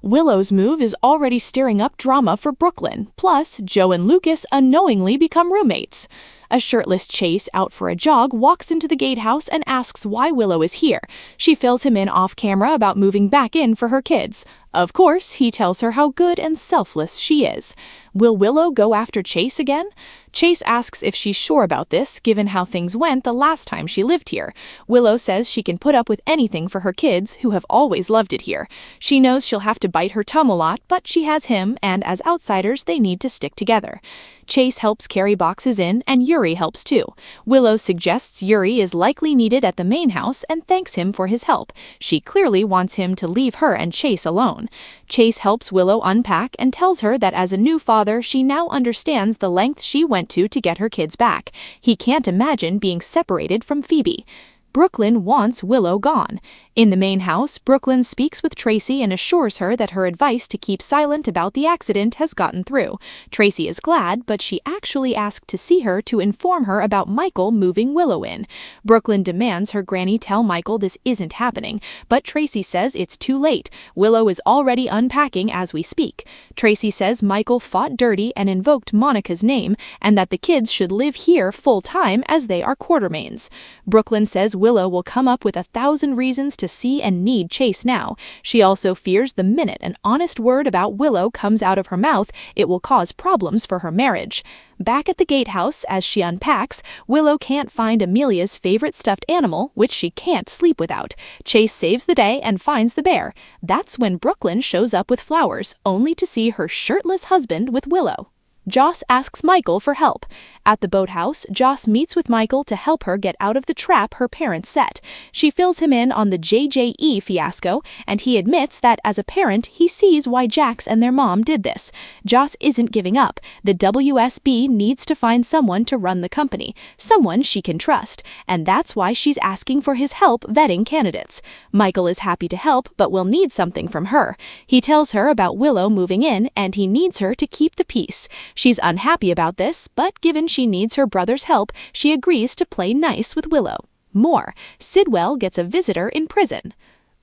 Willow's move is already stirring up drama for Brooklyn. Plus, Joe and Lucas unknowingly become roommates. A shirtless Chase, out for a jog, walks into the gatehouse and asks why Willow is here. She fills him in off camera about moving back in for her kids. Of course, he tells her how good and selfless she is. Will Willow go after Chase again? Chase asks if she's sure about this, given how things went the last time she lived here. Willow says she can put up with anything for her kids, who have always loved it here. She knows she'll have to bite her tongue a lot, but she has him, and as outsiders, they need to stick together. Chase helps carry boxes in, and Yuri helps too. Willow suggests Yuri is likely needed at the main house and thanks him for his help. She clearly wants him to leave her and Chase alone. Chase helps Willow unpack and tells her that as a new father, she now understands the length she went to get her kids back. He can't imagine being separated from Phoebe. Brooklyn wants Willow gone. In the main house, Brooklyn speaks with Tracy and assures her that her advice to keep silent about the accident has gotten through. Tracy is glad, but she actually asked to see her to inform her about Michael moving Willow in. Brooklyn demands her granny tell Michael this isn't happening, but Tracy says it's too late. Willow is already unpacking as we speak. Tracy says Michael fought dirty and invoked Monica's name, and that the kids should live here full-time as they are quartermains. Brooklyn says Willow will come up with 1,000 reasons to see and need Chase now. She also fears the minute an honest word about Willow comes out of her mouth, it will cause problems for her marriage. Back at the gatehouse, as she unpacks, Willow can't find Amelia's favorite stuffed animal, which she can't sleep without. Chase saves the day and finds the bear. That's when Brooklyn shows up with flowers, only to see her shirtless husband with Willow. Joss asks Michael for help. At the boathouse, Joss meets with Michael to help her get out of the trap her parents set. She fills him in on the JJE fiasco, and he admits that as a parent, he sees why Jax and their mom did this. Joss isn't giving up. The WSB needs to find someone to run the company, someone she can trust, and that's why she's asking for his help vetting candidates. Michael is happy to help, but will need something from her. He tells her about Willow moving in, and he needs her to keep the peace. She's unhappy about this, but given she needs her brother's help, she agrees to play nice with Willow. More, Sidwell gets a visitor in prison.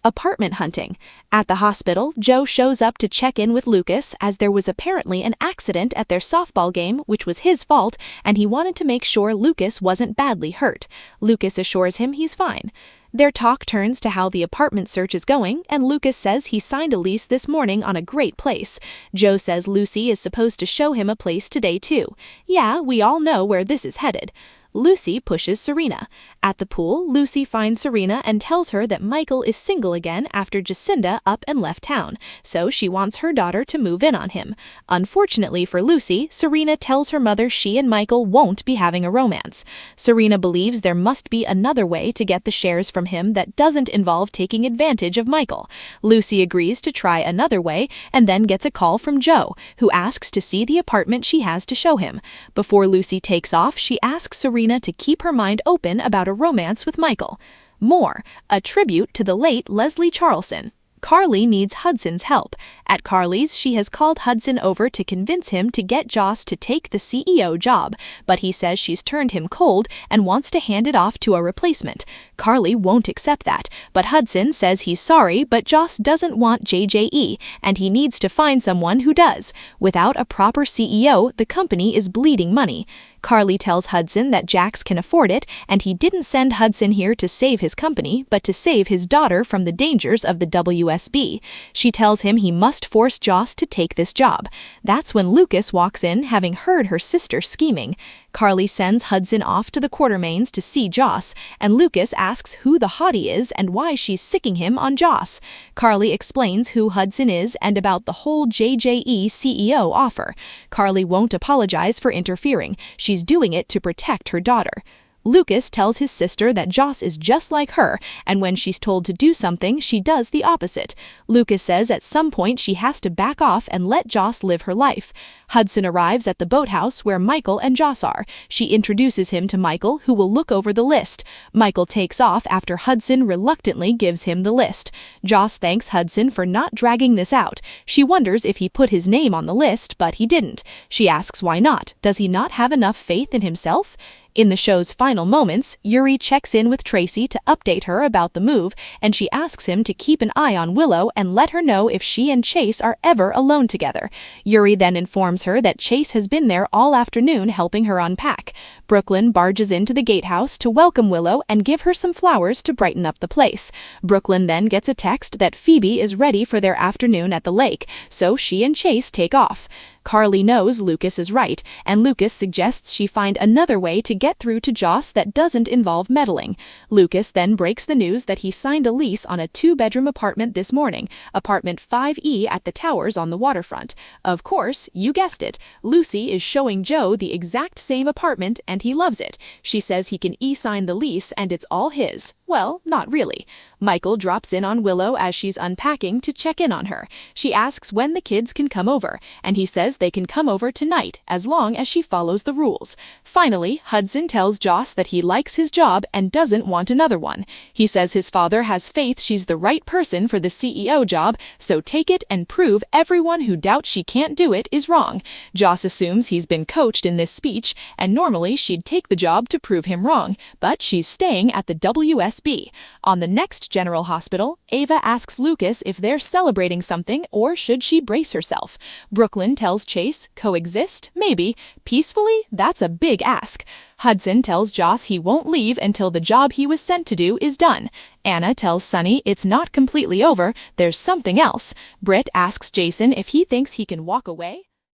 Apartment hunting. At the hospital, Joe shows up to check in with Lucas as there was apparently an accident at their softball game, which was his fault, and he wanted to make sure Lucas wasn't badly hurt. Lucas assures him he's fine. Their talk turns to how the apartment search is going, and Lucas says he signed a lease this morning on a great place. Joe says Lucy is supposed to show him a place today too. Yeah, we all know where this is headed. Lucy pushes Serena. At the pool, Lucy finds Serena and tells her that Michael is single again after Jacinda up and left town, so she wants her daughter to move in on him. Unfortunately for Lucy, Serena tells her mother she and Michael won't be having a romance. Serena believes there must be another way to get the shares from him that doesn't involve taking advantage of Michael. Lucy agrees to try another way and then gets a call from Joe, who asks to see the apartment she has to show him. Before Lucy takes off, she asks Serena to keep her mind open about a romance with Michael. More, a tribute to the late Leslie Charleson. Carly needs Hudson's help. At Carly's, she has called Hudson over to convince him to get Joss to take the CEO job, but he says she's turned him cold and wants to hand it off to a replacement. Carly won't accept that, but Hudson says he's sorry, but Joss doesn't want JJE, and he needs to find someone who does. Without a proper CEO, the company is bleeding money. Carly tells Hudson that Jax can afford it, and he didn't send Hudson here to save his company, but to save his daughter from the dangers of the WSB. She tells him he must force Joss to take this job. That's when Lucas walks in, having heard her sister scheming. Carly sends Hudson off to the Quartermains to see Joss, and Lucas asks who the hottie is and why she's sicking him on Joss. Carly explains who Hudson is and about the whole JJE CEO offer. Carly won't apologize for interfering. She's doing it to protect her daughter. Lucas tells his sister that Joss is just like her, and when she's told to do something, she does the opposite. Lucas says at some point she has to back off and let Joss live her life. Hudson arrives at the boathouse where Michael and Joss are. She introduces him to Michael, who will look over the list. Michael takes off after Hudson reluctantly gives him the list. Joss thanks Hudson for not dragging this out. She wonders if he put his name on the list, but he didn't. She asks why not. Does he not have enough faith in himself? In the show's final moments, Yuri checks in with Tracy to update her about the move, and she asks him to keep an eye on Willow and let her know if she and Chase are ever alone together. Yuri then informs her that Chase has been there all afternoon helping her unpack. Brooklyn barges into the gatehouse to welcome Willow and give her some flowers to brighten up the place. Brooklyn then gets a text that Phoebe is ready for their afternoon at the lake, so she and Chase take off. Carly knows Lucas is right, and Lucas suggests she find another way to get through to Joss that doesn't involve meddling. Lucas then breaks the news that he signed a lease on a 2-bedroom apartment this morning, apartment 5E at the Towers on the waterfront. Of course, you guessed it, Lucy is showing Joe the exact same apartment and he loves it. She says he can e-sign the lease and it's all his. Well, not really. Michael drops in on Willow as she's unpacking to check in on her. She asks when the kids can come over, and he says they can come over tonight as long as she follows the rules. Finally, Hudson tells Joss that he likes his job and doesn't want another one. He says his father has faith she's the right person for the CEO job, so take it and prove everyone who doubts she can't do it is wrong. Joss assumes he's been coached in this speech, and normally she'd take the job to prove him wrong, but she's staying at the WSB. On the next General Hospital, Ava asks Lucas if they're celebrating something or should she brace herself. Brooklyn tells Chase, coexist? Maybe. Peacefully? That's a big ask. Hudson tells Joss he won't leave until the job he was sent to do is done. Anna tells Sunny it's not completely over, there's something else. Britt asks Jason if he thinks he can walk away.